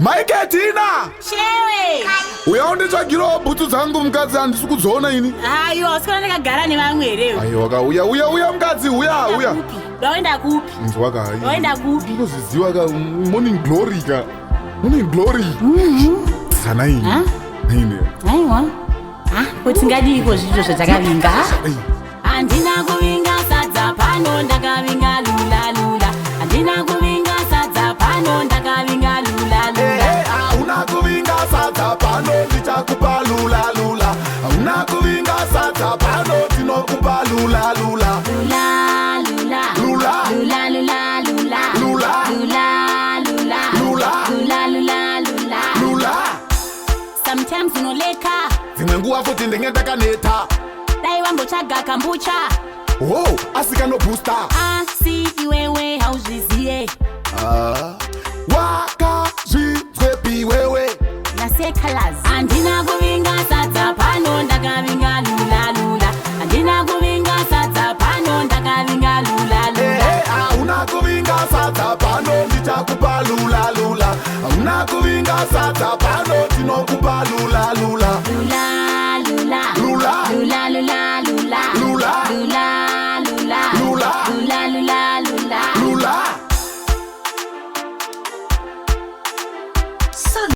My ketina! Shewe! Uyaonditsvagirawo bhutsu dzangu mukadzi, handisi kudziona ini. Aiwa, usikona ndakagara nevamwe here. Aiwa, uya mukadzi, uya. Waenda kupi? Nzwaka. Waenda kupi? Ndinoziziwa ka morning glory ka. Morning glory. Kana ini. Ini. Aiwa. Kuti ngadiko zvizvo zvatakavinga. Handina kuvinga sadza pano ndakavinga lula. Handina kuvinga sadza pano ndakavinga lula. Hauna kuvinga sadza pano ndichakupa lula. Hauna kuvinga sadza pano tinokupa lula. Sometimes unoleka. Dzimwe nguva futi ndenge ndakaneta. Dai wambotsvaga kambucha. Asikano booster. Asi iwewe hauzviziye. Wakazvitswepi wewe. Nasekhalas. Handina kuvinga sadza pano ndakavinga lula. Handina kuvinga sadza pano ndakavinga lula. Hauna kuvinga sadza pano ndichakupa lula. Hauna kuvinga sadza pano tinokupa lula. Lula.